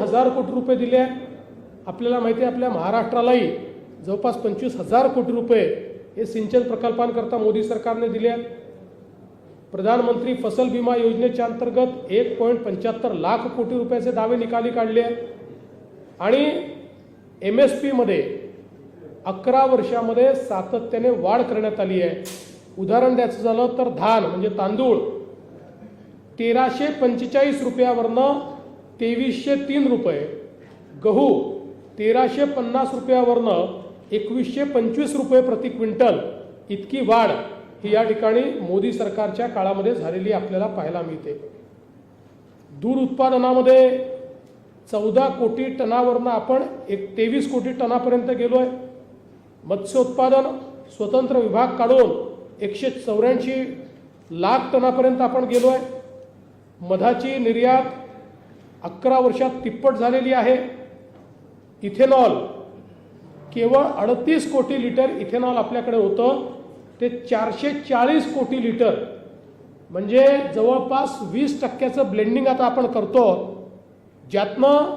25,000 कोटी रुपये दिले आहेत। आपल्याला माहिती आहे आपल्या महाराष्ट्रालाही जवळपास 25,000 कोटी रुपये हे सिंचन प्रकल्पांकरता मोदी सरकारने दिले आहेत। प्रधानमंत्री फसल बीमा योजनेच्या अंतर्गत 1.75 लाख कोटी रुपयाचे दावे निकाली काढले आहेत आणि MSP मध्ये 11 वर्षामध्ये सातत्याने वाढ करण्यात आली आहे। उदाहरण द्यायचं झालं तर धान म्हणजे तांदूळ 1345 रुपयावरनं 2303 रुपये, गहू 1350 रुपयावरनं 2125 रुपये प्रति क्विंटल इतकी वाढ ही या ठिकाणी मोदी सरकारच्या काळामध्ये झालेली आपल्याला पाहायला मिळते। दूध उत्पादनामध्ये 14 कोटी टनावरनं आपण 23 कोटी टनापर्यंत गेलो आहे। मत्स्य उत्पादन स्वतंत्र विभाग काढून 184 लाख टनापर्यंत आपण गेलो आहे। मधाची निर्यात 11 वर्षात तिप्पट झालेली आहे। इथेनॉल केवळ 38 कोटी लिटर इथेनॉल आपल्याकडे होतं, ते 440 कोटी लिटर म्हणजे जवळपास 20% ब्लेंडिंग आता आपण करतो, ज्यातनं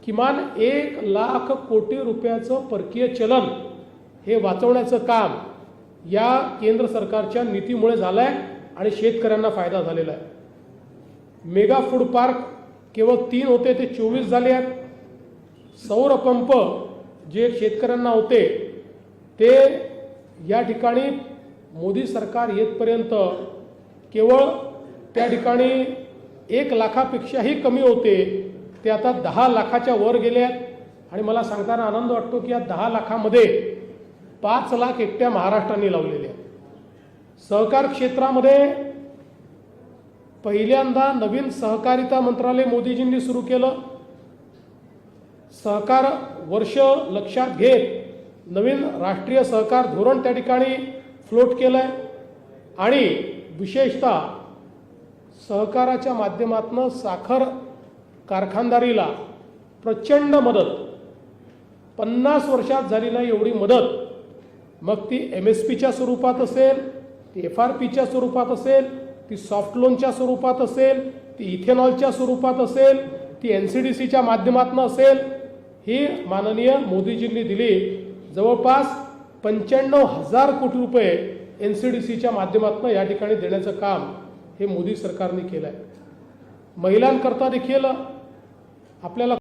किमान 1 लाख कोटी रुपयाचं परकीय चलन हे वाचवण्याचं काम या केंद्र सरकारच्या नीतीमुळे झालं आहे आणि शेतकऱ्यांना फायदा झालेला आहे। मेगा फूड पार्क केवळ 3 होते ते 24 झाले आहेत। सौर पंप जे शेतकऱ्यांना होते ते या ठिकाणी मोदी सरकार येतपर्यंत केवळ त्या ठिकाणी 1 लाखापेक्षाही कमी होते, ते आता 10 लाखाच्या वर गेले आहेत। आणि मला सांगताना आनंद वाटतो की या 10 लाखामध्ये 5 लाख एकट्या महाराष्ट्राने लावलेले आहेत। सहकार क्षेत्रामध्ये पहिल्यांदा नवीन सहकारिता मंत्रालय मोदीजींनी सुरू केलं। सहकार वर्ष लक्षात घेत नवीन राष्ट्रीय सहकार धोरण त्या ठिकाणी फ्लोट केलंय आणि विशेषतः सहकाराच्या माध्यमातून साखर कारखानदारीला प्रचंड मदत, 50 वर्षात झाली नाही एवढी मदत, मग ती MSPच्या स्वरूपात असेल, ती FRPच्या स्वरूपात असेल, ती सॉफ्ट लोनच्या स्वरूपात असेल, ती इथेनॉलच्या स्वरूपात असेल, ती NCDCच्या माध्यमातून असेल, ही माननीय मोदीजींनी दिली। जवळपास 95,000 कोटी रुपये NCDCच्या माध्यमातून या ठिकाणी देण्याचं काम हे मोदी सरकारने केलं आहे। महिलांकरता देखील आपल्याला